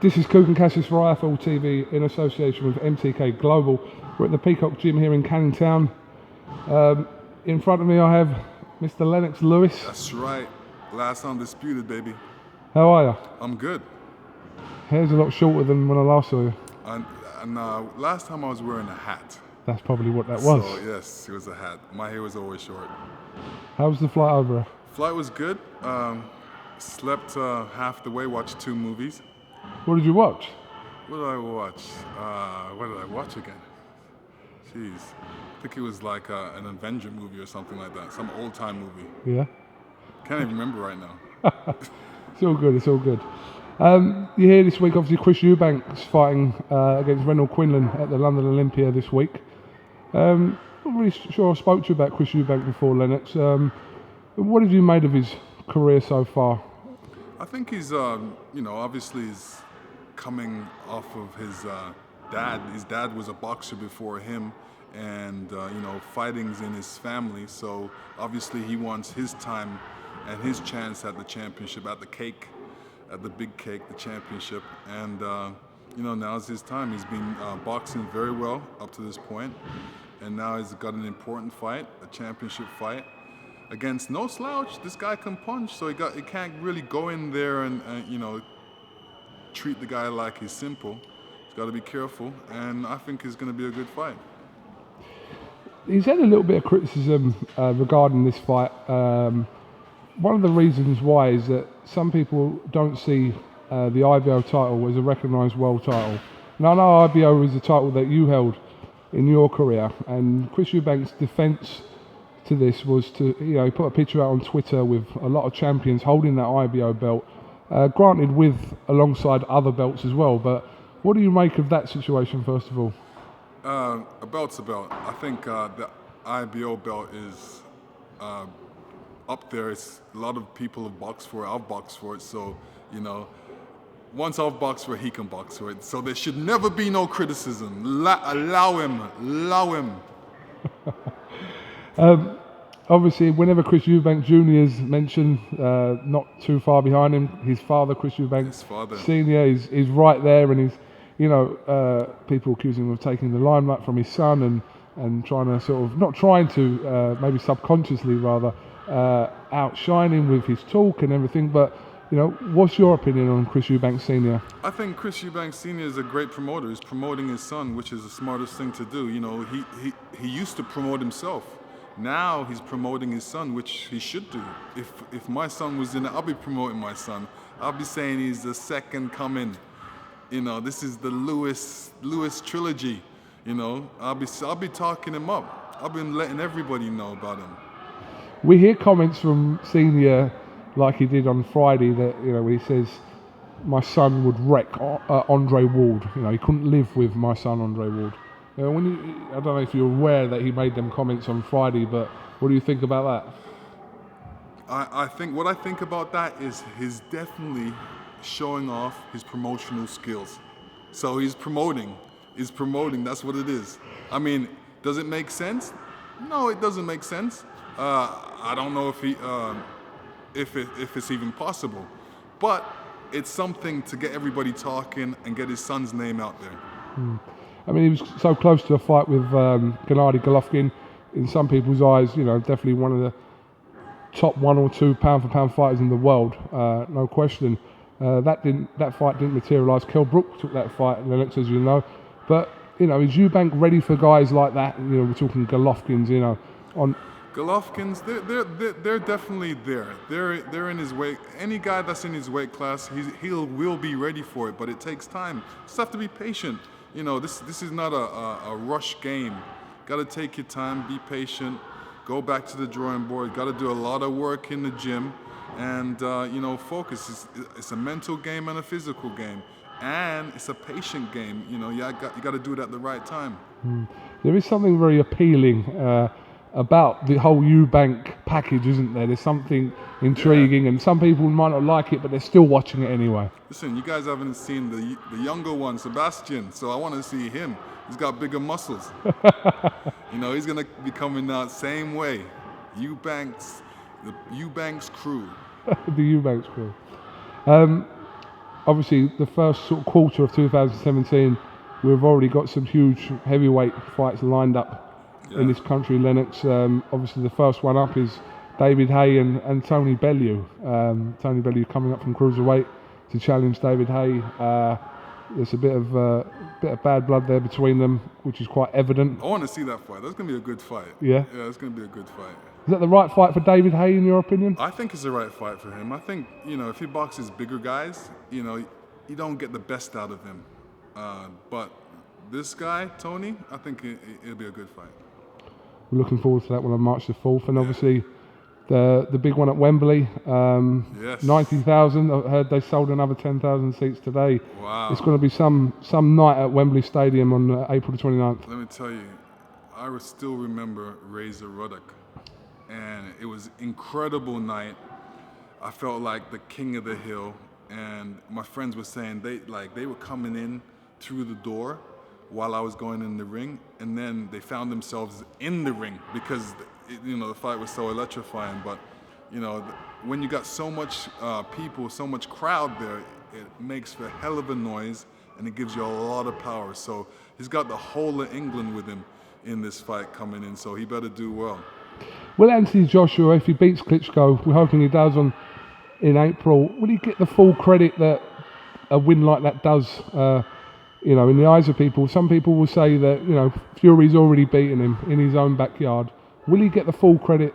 This is KUGAN CASSIUS for IFL TV in association with MTK Global. We're at the Peacock Gym here in Canning Town. In front of me I have Mr. LENNOX Lewis. That's right. Last undisputed, baby. How are you? I'm good. Hair's a lot shorter than when I last saw you. And last time I was wearing a hat. That's probably what that was. So yes, it was a hat. My hair was always short. How was the flight over? Flight was good. Slept half the way, watched 2 movies. What did you watch? What did I watch? What did I watch again? Jeez. I think it was like an Avenger movie or something like that. Some old time movie. Yeah? Can't even remember right now. It's all good, it's all good. You're here this week, obviously Chris Eubank's fighting against Reynold Quinlan at the London Olympia this week. I'm not really sure I spoke to you about Chris Eubank before, LENNOX. What have you made of his career so far? I think he's, obviously he's coming off of his dad. His dad was a boxer before him, and fighting's in his family. So obviously he wants his time and his chance at the championship, at the cake, at the big cake, the championship. And now's his time. He's been boxing very well up to this point, and now he's got an important fight, a championship fight. Against no slouch, this guy can punch, so he can't really go in there and treat the guy like he's simple. He's got to be careful, and I think it's going to be a good fight. He's had a little bit of criticism regarding this fight. One of the reasons why is that some people don't see the IBO title as a recognised world title. And I know IBO is a title that you held in your career, and Chris Eubank's defence to this was to, he put a picture out on Twitter with a lot of champions holding that IBO belt, granted alongside other belts as well. But what do you make of that situation, first of all? A belt's a belt. I think the IBO belt is up there. It's a lot of people have boxed for it. I've boxed for it. So, once I've boxed for it, he can box for it. So there should never be no criticism. Allow him. Obviously, whenever Chris Eubank Jr. is mentioned, not too far behind him, his father, Chris Eubank Senior, is right there, and he's, people accuse him of taking the limelight from his son and trying to sort of, not trying to, maybe subconsciously rather, outshine him with his talk and everything. But, what's your opinion on Chris Eubank Senior? I think Chris Eubank Senior is a great promoter. He's promoting his son, which is the smartest thing to do. He used to promote himself. Now he's promoting his son, which he should do. If my son was in it, I'll be promoting my son. I'll be saying he's the second coming. This is the Lewis trilogy. I'll be talking him up. I've been letting everybody know about him. We hear comments from Senior, like he did on Friday, that he says my son would wreck Andre Ward. He couldn't live with my son Andre Ward. I don't know if you're aware that he made them comments on Friday, but what do you think about that? I think about that is he's definitely showing off his promotional skills. So he's promoting. That's what it is. I mean, does it make sense? No, it doesn't make sense. I don't know if it's even possible, but it's something to get everybody talking and get his son's name out there. I mean, he was so close to a fight with Gennady Golovkin. In some people's eyes, definitely one of the top 1 or 2 pound-for-pound fighters in the world, no question. That fight didn't materialise. Kell Brook took that fight, LENNOX, as you know. But is Eubank ready for guys like that? We're talking Golovkins. On Golovkins, they're definitely there. They're in his weight. Any guy that's in his weight class, will be ready for it. But it takes time. Just have to be patient. This is not a rush game. Got to take your time, be patient, go back to the drawing board. Got to do a lot of work in the gym, and focus. It's a mental game and a physical game, and it's a patient game. You got to do it at the right time. There is something very appealing about the whole Eubank package, isn't there? There's something intriguing, and some people might not like it, but they're still watching it anyway. Listen, you guys haven't seen the younger one, Sebastian, so I want to see him. He's got bigger muscles. He's going to be coming out same way. The Eubank's crew. The Eubanks crew. obviously the first sort of quarter of 2017, we've already got some huge heavyweight fights lined up in this country, Lennox. Obviously the first one up is David Haye and Tony Bellew. Tony Bellew coming up from cruiserweight to challenge David Haye. There's a bit of bad blood there between them, which is quite evident. I want to see that fight. That's going to be a good fight. Yeah? Yeah, it's going to be a good fight. Is that the right fight for David Haye, in your opinion? I think it's the right fight for him. I think, if he boxes bigger guys, you don't get the best out of him. But this guy, Tony, I think it'll be a good fight. We're looking forward to that one on March the 4th. And obviously the big one at Wembley, 90,000. I heard they sold another 10,000 seats today. Wow. It's going to be some night at Wembley Stadium on April the 29th. Let me tell you, I still remember Razor Ruddock. And it was incredible night. I felt like the king of the hill. And my friends were saying they were coming in through the door while I was going in the ring, and then they found themselves in the ring because the fight was so electrifying. But when you got so much people, so much crowd there, it makes for a hell of a noise, and it gives you a lot of power. So he's got the whole of England with him in this fight coming in, so he better do well. Will Anthony Joshua, if he beats Klitschko, we're hoping he does in April, will he get the full credit that a win like that does? In the eyes of people, some people will say that Fury's already beaten him in his own backyard. Will he get the full credit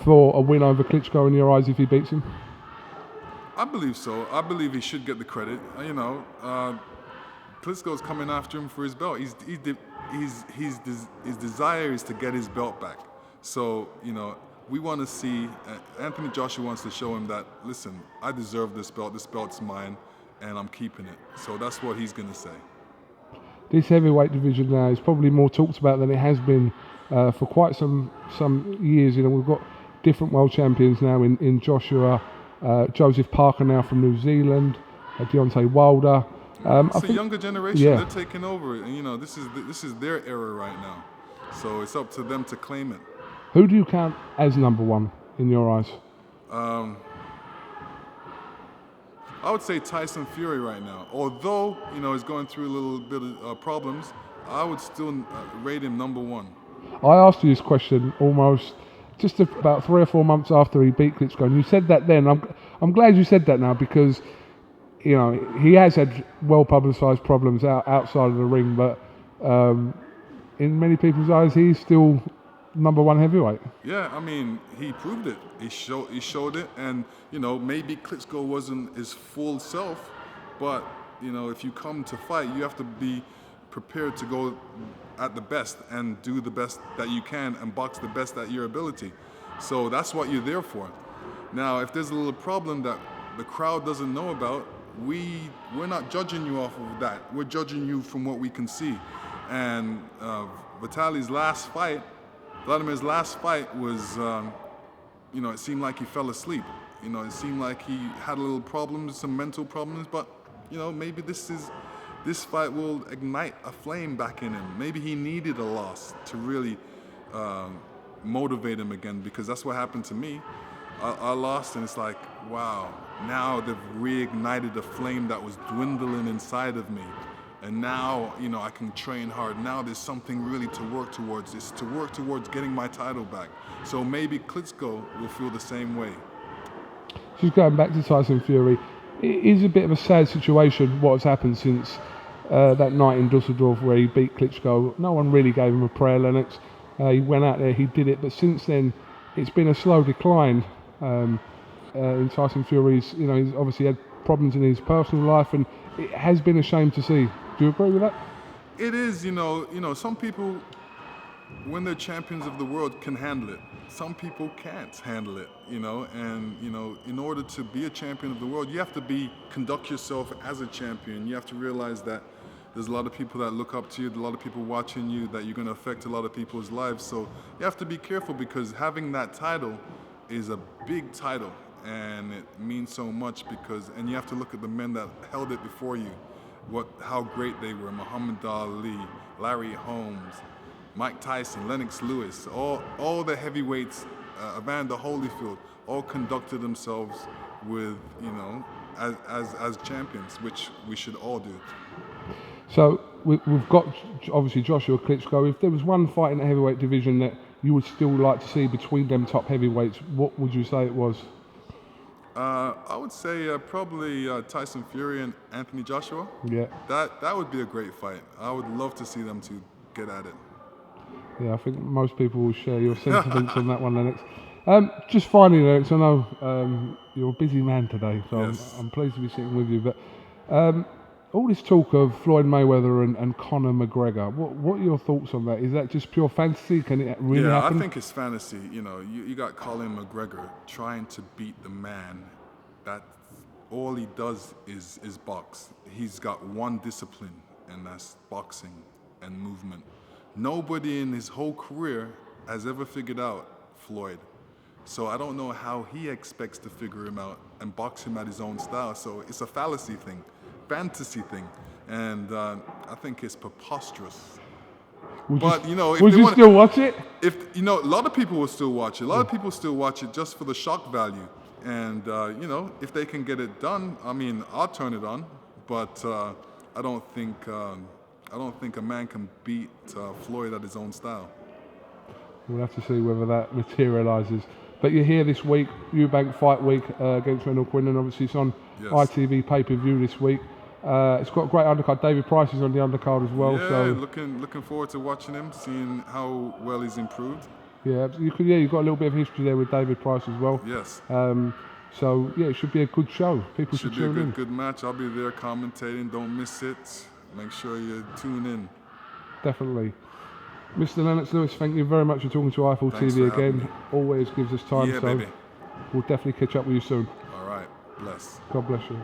for a win over Klitschko in your eyes if he beats him? I believe so. I believe he should get the credit. Klitschko's coming after him for his belt. His desire is to get his belt back. So, we want to see, Anthony Joshua wants to show him that, listen, I deserve this belt's mine, and I'm keeping it. So that's what he's going to say. This heavyweight division now is probably more talked about than it has been for quite some years. We've got different world champions now in Joshua, Joseph Parker now from New Zealand, Deontay Wilder. It's a younger generation. They're taking over, and this is their era right now. So it's up to them to claim it. Who do you count as number one in your eyes? I would say Tyson Fury right now. Although, he's going through a little bit of problems, I would still rate him number one. I asked you this question almost just about 3 or 4 months after he beat Klitschko, and you said that then. I'm glad you said that now because, he has had well-publicised problems outside of the ring, but in many people's eyes, he's still number one heavyweight. Yeah, he proved it. He showed it, and maybe Klitschko wasn't his full self, but if you come to fight, you have to be prepared to go at the best and do the best that you can and box the best at your ability. So that's what you're there for. Now, if there's a little problem that the crowd doesn't know about, we're not judging you off of that. We're judging you from what we can see. And Vladimir's last fight was, it seemed like he fell asleep. It seemed like he had a little problems, some mental problems, but, maybe this fight will ignite a flame back in him. Maybe he needed a loss to really motivate him again, because that's what happened to me. I lost, and it's like, wow, now they've reignited a flame that was dwindling inside of me. And now, I can train hard. Now there's something really to work towards. It's to work towards getting my title back. So maybe Klitschko will feel the same way. Just going back to Tyson Fury, it is a bit of a sad situation what has happened since that night in Dusseldorf where he beat Klitschko. No one really gave him a prayer, Lennox. He went out there, he did it, but since then it's been a slow decline in Tyson Fury's. He's obviously had problems in his personal life, and it has been a shame to see. Do you agree with that? It is, some people, when they're champions of the world, can handle it. Some people can't handle it, and, in order to be a champion of the world, you have to conduct yourself as a champion. You have to realize that there's a lot of people that look up to you, a lot of people watching you, that you're going to affect a lot of people's lives. So you have to be careful, because having that title is a big title, and it means so much and you have to look at the men that held it before you. How great they were: Muhammad Ali, Larry Holmes, Mike Tyson, Lennox Lewis, all the heavyweights, Evander Holyfield, all conducted themselves with, as champions, which we should all do. So we've got obviously Joshua Klitschko. If there was one fight in the heavyweight division that you would still like to see between them top heavyweights, what would you say it was? I would say probably Tyson Fury and Anthony Joshua. Yeah. That would be a great fight. I would love to see them two get at it. Yeah, I think most people will share your sentiments on that one, Lennox. Just finally, Lennox, I know you're a busy man today, so Yes. I'm pleased to be sitting with you. But all this talk of Floyd Mayweather and Conor McGregor, what are your thoughts on that? Is that just pure fantasy? Can it really happen? I think it's fantasy. You know, you got Colin McGregor trying to beat the man that all he does is box. He's got one discipline, and that's boxing and movement. Nobody in his whole career has ever figured out Floyd. So I don't know how he expects to figure him out and box him at his own style. So it's a fallacy thing, fantasy thing, and I think it's preposterous. But you know, if would they you want, still watch it? if you know, a lot of people will still watch it. A lot of people still watch it just for the shock value. And you know, if they can get it done, I mean, I'll turn it on. But I don't think a man can beat Floyd at his own style. We'll have to see whether that materialises. But you're here this week, Eubank Fight Week against Randall Quinlan. Obviously, it's on ITV pay-per-view this week. It's got a great undercard. David Price is on the undercard as well. Yeah, so looking forward to watching him, seeing how well he's improved. Yeah, you've got a little bit of history there with David Price as well. Yes. So yeah, it should be a good show. People should tune in. Good match. I'll be there commentating. Don't miss it. Make sure you tune in. Definitely. Mr. Lennox Lewis, thank you very much for talking to Eiffel Thanks TV for having again. me. Always gives us time. Yeah, so baby. we'll definitely catch up with you soon. All right. Bless. God bless you.